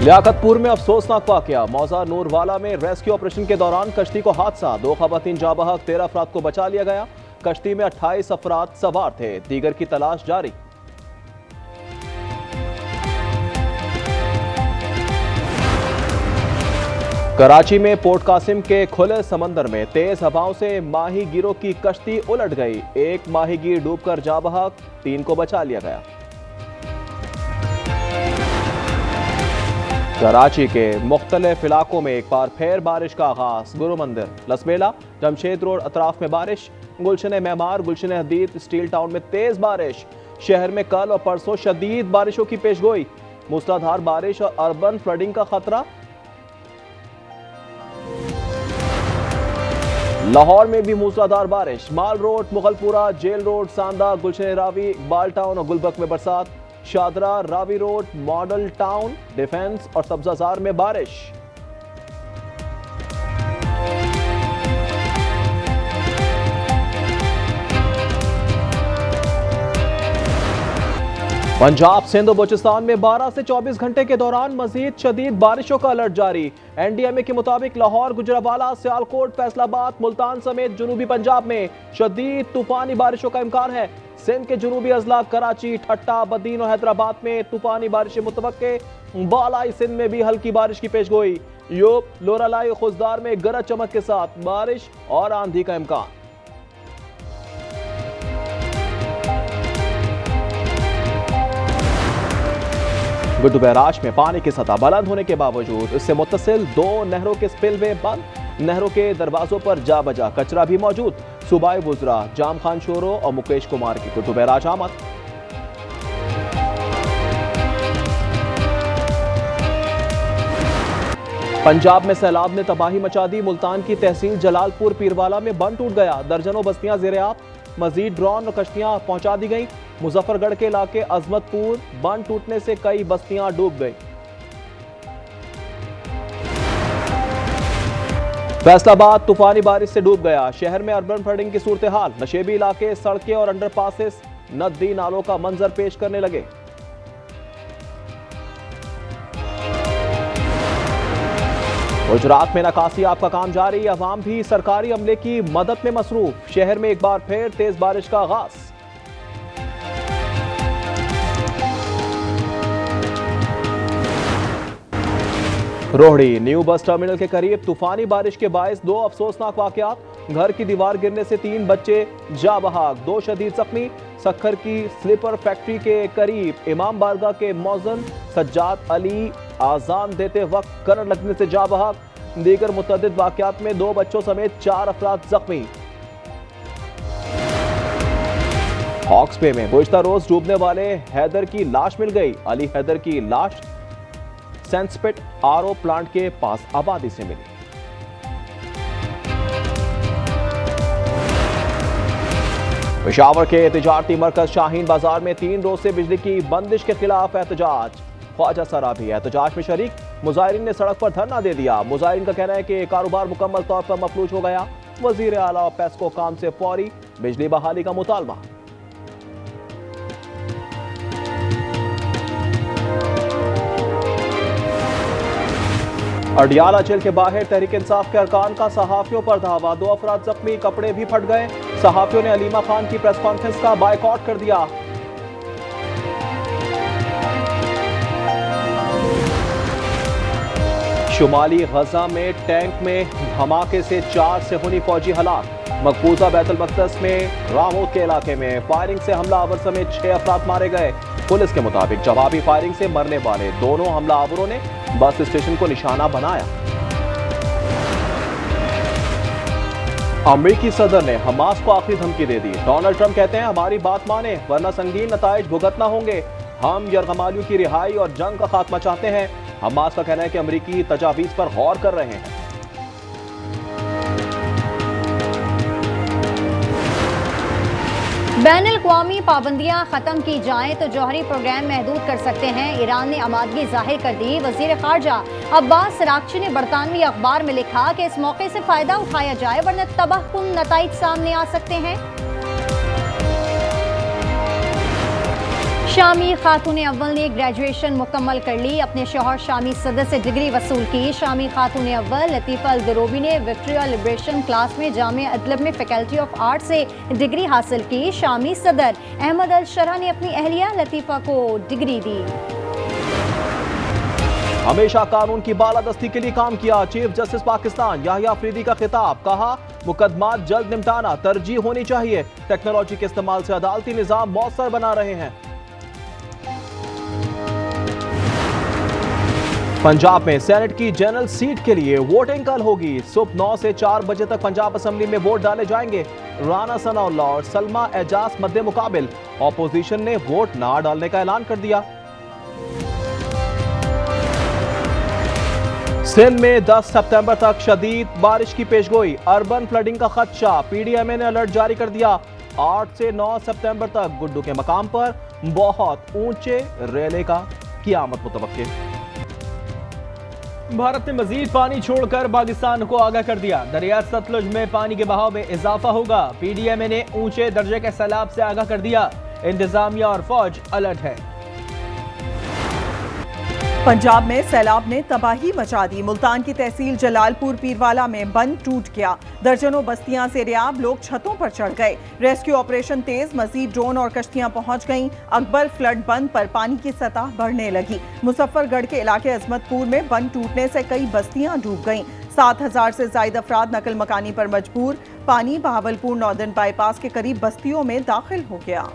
लियाकतपुर में अफसोसनाक वाकया। मौजा नूरवाला में रेस्क्यू ऑपरेशन के दौरान कश्ती को हादसा, 2 खवातीन जाँ बहक, 13 अफराद को बचा लिया गया। कश्ती में 28 अफराद सवार थे, दीगर की तलाश जारी। कराची में पोर्ट कासिम के खुले समंदर में तेज हवाओं से माहीगीरों की कश्ती उलट गई। एक माहीगीर डूबकर जाँ बहक, 3 को बचा लिया गया। कराची के मुख्तलिफ इलाकों में एक बार फिर बारिश का आगाज। गुरु मंदिर, लसमेला, जमशेद रोड अतराफ में बारिश। गुलशन मेमार, गुलशन हदीद, स्टील टाउन में तेज बारिश। शहर में कल और परसों शदीद बारिशों की पेशगोई। मूसलाधार बारिश और अर्बन फ्लडिंग का खतरा। लाहौर में भी मूसलाधार बारिश। माल रोड, मुगलपुरा, जेल रोड, सांदा, गुलशन रावी, इकबाल टाउन और गुलबर्ग में बरसात। Shahdara, Ravi road, model town, defence और सब्जाजार में बारिश। पंजाब, सिंध और बलूचिस्तान में 12 से 24 घंटे के दौरान मजीद शदीद बारिशों का अलर्ट जारी। एनडीएमए के मुताबिक लाहौर, गुजरावाला, सियालकोट, फैसलाबाद, मुल्तान समेत जनूबी पंजाब में शदीद तूफानी बारिशों का इम्कान है। सिंध के जनूबी अजला कराची, ठट्टा, बदीन और हैदराबाद में तूफानी बारिशें मुतवक्के। बालाई सिंध में भी हल्की बारिश की पेशगोई। यूप, लोरालाई, खुजदार में गरज चमक के साथ बारिश और आंधी का इम्कान। गुड्डू बैराज में पानी की सतह बुलंद होने के बावजूद इससे मुत्तसिल 2 नहरों के स्पिलवे बंद। नहरों के दरवाजों पर जा बजा कचरा भी मौजूद। सूबाई वुज़रा जाम खान शोरो और मुकेश कुमार की गुड्डू बैराज आमद। पंजाब में सैलाब ने तबाही मचा दी। मुल्तान की तहसील जलालपुर पीरवाला में बंद टूट गया। दर्जनों बस्तियां ज़ेर-ए-आब। मजीद ड्रोन और कश्तियां पहुंचा दी गई। मुजफ्फरगढ़ के इलाके अजमतपुर बंद टूटने से कई बस्तियां डूब गई। फैसलाबाद तूफानी बारिश से डूब गया। शहर में अर्बन फ्लडिंग की सूरत हाल। नशेबी इलाके, सड़कें और अंडरपासेस नदी नालों का मंजर पेश करने लगे। गुजरात में नकासी आपका काम जारी। अवाम भी सरकारी अमले की मदद में मसरूफ। शहर में एक बार फिर तेज बारिश का आगाज। रोहड़ी न्यू बस टर्मिनल के करीब तूफानी बारिश के बायस 2 अफसोसनाक वाकयात। घर की दीवार गिरने से 3 बच्चे जाँ बहक, 2 शदीद जख्मी। सक्खर की स्लीपर फैक्ट्री के करीब इमाम बारगाह के मौजन सज्जाद अली आजान देते वक्त करंट लगने से जाँ बहक। दीगर मुतअद्दिद वाकयात में 2 बच्चों समेत 4 अफराद जख्मी। हॉक्स बे में गुज़िश्ता रोज डूबने वाले हैदर की लाश मिल गई। अली हैदर की लाश सेंसपिट आरओ प्लांट के पास आबादी से मिली। पेशावर के तिजारती मरकज शाहीन बाजार में 3 रोज से बिजली की बंदिश के खिलाफ एहतजाज। ख्वाजा सरा भी एहतजाज में शरीक। मुजाहिरीन ने सड़क पर धरना दे दिया। मुजाहिरीन का कहना है कि कारोबार मुकम्मल तौर पर मफलूज हो गया। वजीर आला और पेस्को काम से फौरी बिजली बहाली का मुतालबा। अडियाला जेल के बाहर तहरीक इंसाफ के अरकान का सहाफियों पर धावा। 2 अफराद जख्मी, कपड़े भी फट गए। सहाफियों ने अलीमा खान की प्रेस कॉन्फ्रेंस का बायकॉट कर दिया। शुमाली गजा में टैंक में धमाके से 4 सेहूनी फौजी हलाक। मकबूजा बैतुल मक़दस में रामोद के इलाके में फायरिंग से हमलावर समेत 6 अफराद मारे गए। पुलिस के मुताबिक जवाबी फायरिंग से मरने वाले दोनों हमलावरों ने बस स्टेशन को निशाना बनाया। अमेरिकी सदर ने हमास को आखिरी धमकी दे दी। डोनाल्ड ट्रंप कहते हैं हमारी बात माने वरना संगीन नताइज भुगतना होंगे। हम यरगमालियों की रिहाई और जंग का खात्मा चाहते हैं। हमास का कहना है कि अमेरिकी तजावीज पर गौर कर रहे हैं। बैनुल-अक़वामी पाबंदियां खत्म की जाएं तो जौहरी प्रोग्राम महदूद कर सकते हैं। ईरान ने आमादगी जाहिर कर दी। वजीर खारजा अब्बास अरागची ने बरतानवी अखबार में लिखा कि इस मौके से फायदा उठाया जाए वरना तबाहकुन नताइज सामने आ सकते हैं। शामी खातून अव्वल ने ग्रेजुएशन मुकम्मल कर ली। अपने शौहर शामी सदर से डिग्री वसूल की। शामी खातून अव्वल लतीफ़ा अल-दरोबी ने विक्टोरिया लिबरेशन क्लास में जामिया अदलब में फैकल्टी ऑफ आर्ट से डिग्री हासिल की। शामी सदर अहमद अल शरा ने अपनी अहलिया लतीफ़ा को डिग्री दी। हमेशा कानून की बालादस्ती के लिए काम किया। चीफ जस्टिस पाकिस्तान याहिया अफरीदी का खिताब। कहा, मुकदमात जल्द निपटाना तरजीह होनी चाहिए। टेक्नोलॉजी के इस्तेमाल से अदालती निजाम मौसर बना रहे हैं। पंजाब में सेनेट की जनरल सीट के लिए वोटिंग कल होगी। सुबह 9 से 4 बजे तक पंजाब असेंबली में वोट डाले जाएंगे। राना सनाउल्लाह और सलमा एजाज मद्दे मुकाबिल। ऑपोजिशन ने वोट ना डालने का ऐलान कर दिया। सिंध में 10 सितंबर तक शदीद बारिश की पेशगोई। अर्बन फ्लडिंग का खदशा। पीडीएमए ने अलर्ट जारी कर दिया। 8 से 9 सितंबर तक गुड्डू के मकाम पर बहुत ऊंचे रेले का क़यामत मुतवक्के। भारत ने मजीद पानी छोड़कर पाकिस्तान को आगाह कर दिया। दरिया सतलुज में पानी के बहाव में इजाफा होगा। पीडीएमए ने ऊंचे दर्जे के सैलाब से आगाह कर दिया। इंतजामिया और फौज अलर्ट है। पंजाब में सैलाब ने तबाही मचा दी। मुल्तान की तहसील जलालपुर पीरवाला में बंद टूट गया। दर्जनों बस्तियां से रियाब लोग छतों पर चढ़ गए। रेस्क्यू ऑपरेशन तेज। मजीद ड्रोन और कश्तियां पहुंच गईं। अकबर फ्लड बंद पर पानी की सतह बढ़ने लगी। मुजफ्फरगढ़ के इलाके अजमतपुर में बंद टूटने से कई बस्तियां डूब गईं। 7,000 से ज्यादा अफराद नकल मकानी पर मजबूर। पानी बहावलपुर नॉर्दर्न बाईपास के करीब बस्तियों में दाखिल हो गया।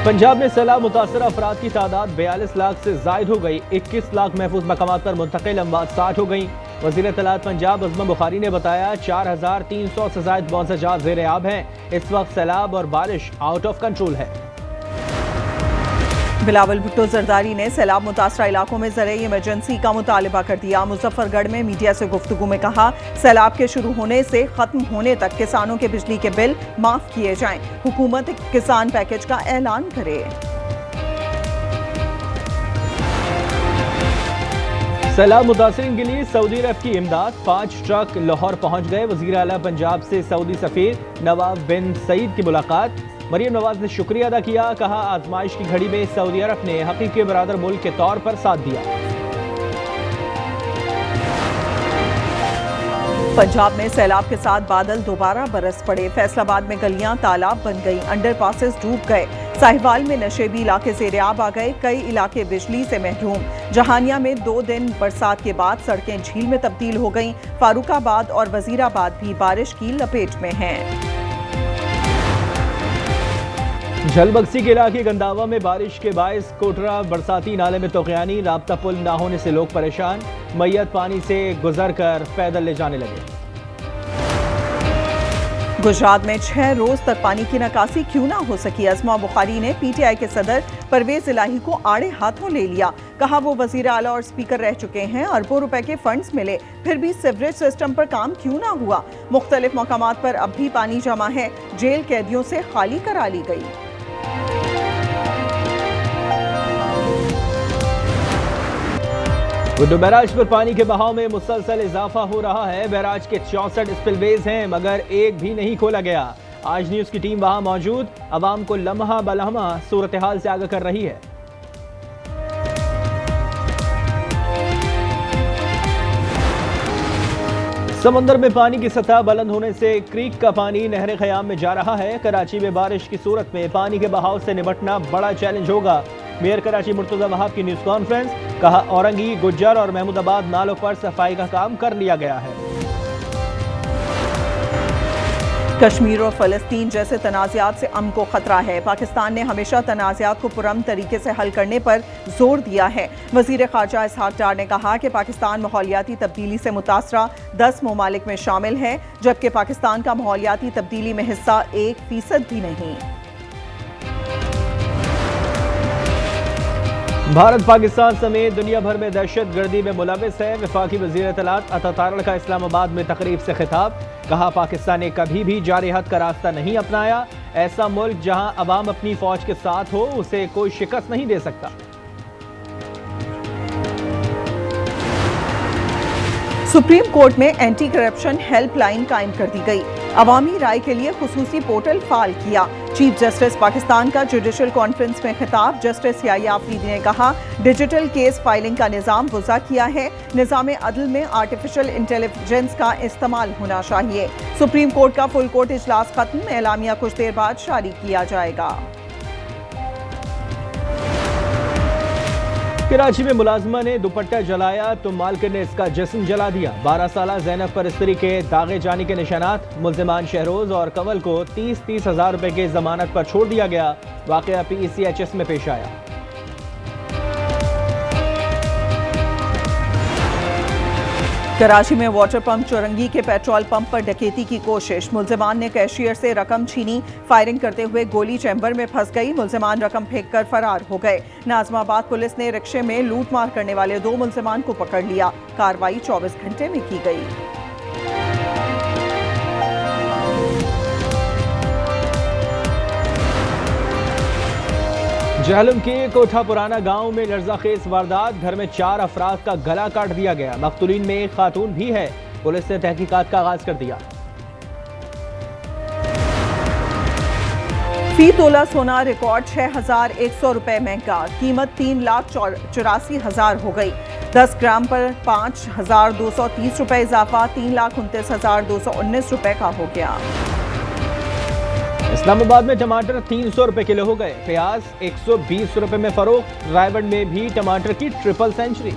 पंजाब में सैलाब मुतासर अफराद की तादाद 42 लाख से जायद हो गई। 21 लाख महफूज मकामात पर मुंतकिल अमवात 60 हो गई। वज़ीर इत्तलात पंजाब अज़मा बुखारी ने बताया 4,300 से जायद मौज़ाजात ज़ेर-ए-आब हैं। इस वक्त सैलाब और बारिश आउट ऑफ कंट्रोल है। बिलावल भुट्टो जरदारी ने सैलाब मुतासरा इलाकों में ज़रूरी इमरजेंसी का मुतालबा कर दिया। मुजफ्फरगढ़ में मीडिया से गुफ्तगू में कहा, सैलाब के शुरू होने से खत्म होने तक किसानों के बिजली के बिल माफ किए जाएं। हुकूमत किसान पैकेज का ऐलान करे। सैलाब मुतासरीन के लिए सऊदी अरब की इमदाद। 5 ट्रक लाहौर पहुंच गए। वज़ीर आला पंजाब से सऊदी सफीर नवाब बिन सईद की मुलाकात। मरियम नवाज ने शुक्रिया अदा किया। कहा, आजमाइश की घड़ी में सऊदी अरब ने हकीकी बरादर मुल्क के तौर पर साथ दिया। पंजाब में सैलाब के साथ बादल दोबारा बरस पड़े। फैसलाबाद में गलियां तालाब बन गई। अंडरपासेस डूब गए। साहिवाल में नशेबी इलाके ज़ेर-ए-आब आ गए। कई इलाके बिजली से महरूम। जहानिया में 2 दिन बरसात के बाद सड़कें झील में तब्दील हो गईं। फारूकाबाद और वजीराबाद भी बारिश की लपेट में हैं। झलबक्सी के इलाके गंदावा में बारिश के बायस कोटरा बरसाती नाले में तोगयानी। राब्ता पुल न होने से लोग परेशान। मैयत पानी से गुजर कर पैदल ले जाने लगे। गुजरात में 6 रोज तक पानी की निकासी क्यों ना हो सकी। अज़मा बुखारी ने पीटीआई के सदर परवेज इलाही को आड़े हाथों ले लिया। कहा, वो वजीर आला और स्पीकर रह चुके हैं। अरबों रुपए के फंड्स मिले, फिर भी सीवरेज सिस्टम पर काम क्यों ना हुआ। मुख्तलिफ मकामात पर अब भी पानी जमा है। जेल कैदियों से खाली करा ली गई। गुड्डू बैराज पर पानी के बहाव में मुसलसल इजाफा हो रहा है। बैराज के 64 स्पिलवेज हैं, मगर एक भी नहीं खोला गया। आज न्यूज की टीम वहां मौजूद अवाम को लम्हा बलम्हा सूरत हाल से आगाह कर रही है। समंदर में पानी की सतह बुलंद होने से क्रीक का पानी नहर ख़याम में जा रहा है। कराची में बारिश की सूरत में पानी के बहाव से निपटना बड़ा चैलेंज होगा। मेयर कराची मुर्तज़ा वहाब की न्यूज़ कॉन्फ्रेंस। कहा, औरंगी, गुज्जर और महमूदाबाद नालों पर सफाई का काम कर लिया गया है। कश्मीर और फ़लस्तीन जैसे तनाज़ात से अमन को खतरा है। पाकिस्तान ने हमेशा तनाज़ात को पुरअमन तरीके से हल करने पर जोर दिया है। वज़ीर ख़ारजा इसहाक डार ने कहा कि पाकिस्तान माहौलियाती तब्दीली से मुतासरा 10 ममालिक में शामिल है, जबकि पाकिस्तान का माहौलियाती तब्दीली में हिस्सा 1% भी नहीं। भारत पाकिस्तान समेत दुनिया भर में दहशत गर्दी में मुलविस है। वफाकी वज़ीर इत्तलात अता तारड़ का इस्लामाबाद में तकरीब से खिताब। कहा, पाकिस्तान ने कभी भी जारहत का रास्ता नहीं अपनाया। ऐसा मुल्क जहां अवाम अपनी फौज के साथ हो, उसे कोई शिकस्त नहीं दे सकता। सुप्रीम कोर्ट में एंटी करप्शन हेल्पलाइन कायम कर दी गई। अवामी राय के लिए खुसूसी पोर्टल फाल किया। चीफ जस्टिस पाकिस्तान का जुडिशल कॉन्फ्रेंस में खिताब। जस्टिस याह्या अफरीदी ने कहा, डिजिटल केस फाइलिंग का निज़ाम वज़ा किया है। निज़ाम अदल में आर्टिफिशियल इंटेलिजेंस का इस्तेमाल होना चाहिए। सुप्रीम कोर्ट का फुल कोर्ट इजलास खत्म। एलामिया कुछ देर बाद जारी किया जाएगा। कराची में मुलाजमा ने दुपट्टा जलाया तो मालकिन ने इसका जिस्म जला दिया। 12 साल ज़ैनब परस्तरी के दागे जाने के निशानात। मुल्जिमान शहरोज और कंवल को 30-30 हज़ार रुपए की जमानत पर छोड़ दिया गया। वाक़या PCHS में पेश आया। कराची में वाटर पंप चौरंगी के पेट्रोल पंप पर डकैती की कोशिश। मुल्जिमान ने कैशियर से रकम छीनी। फायरिंग करते हुए गोली चैम्बर में फंस गई। मुल्जिमान रकम फेंककर फरार हो गए। नाजमाबाद पुलिस ने रिक्शे में लूटमार करने वाले 2 मुल्जिमान को पकड़ लिया। कार्रवाई 24 घंटे में की गई। जहलम के कोठा पुराना गांव में लर्जाखेज वारदात। घर में 4 अफराद का गला काट दिया गया। मकतूलीन में एक खातून भी है। पुलिस ने तहकीकात का आगाज कर दिया। फी तोला सोना रिकॉर्ड 6,100 रुपए महंगा। कीमत 3,84,000 हो गई। 10 ग्राम पर 5,230 रुपए इजाफा 3,29,219 रुपए का हो गया। इस्लामाबाद में टमाटर 300 रुपए किलो हो गए। प्याज 120 रुपए में फरोख्त। रायगढ़ में भी टमाटर की ट्रिपल सेंचुरी।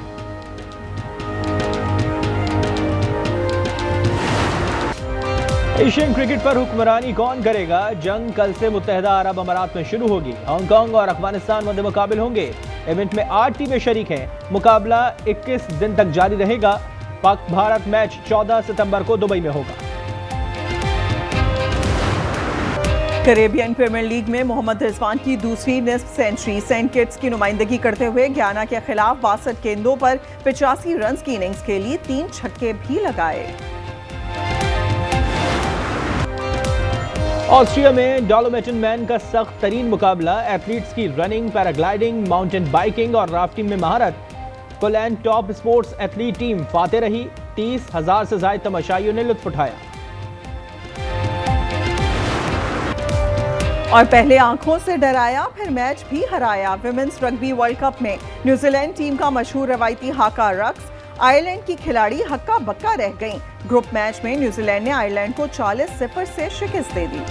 एशियन क्रिकेट पर हुक्मरानी कौन करेगा? जंग कल से मुत्तहिदा अरब अमारात में शुरू होगी। हांगकांग और अफगानिस्तान मध्य मुकाबिल होंगे। इवेंट में 8 टीमें शरीक हैं। मुकाबला 21 दिन तक जारी रहेगा। पाक भारत मैच 14 सितंबर को दुबई में होगा। कैरेबियन प्रीमियर लीग में मोहम्मद रिजवान की दूसरी निस्फ सेंचुरी। सेंट किट्स की नुमाइंदगी करते हुए गयाना के खिलाफ 62 गेंदों पर 85 रन की इनिंग्स खेली। 3 छक्के भी लगाए। ऑस्ट्रिया में डॉलोमेटन मैन का सख्त तरीन मुकाबला। एथलीट्स की रनिंग, पैराग्लाइडिंग, माउंटेन बाइकिंग और राफ्टिंग में महारत। Poland top sports athlete team फाते रही। 30,000 से ज्यादा तमाशाइयों ने लुत्फ उठाया। और पहले आंखों से डराया, फिर मैच भी हराया। विमेंस रग्बी वर्ल्ड कप में न्यूजीलैंड टीम का मशहूर रवायती हाका रक्स। आयरलैंड की खिलाड़ी हक्का बक्का रह गईं। ग्रुप मैच में न्यूजीलैंड ने आयरलैंड को 40-0 से शिकस्त दे दी।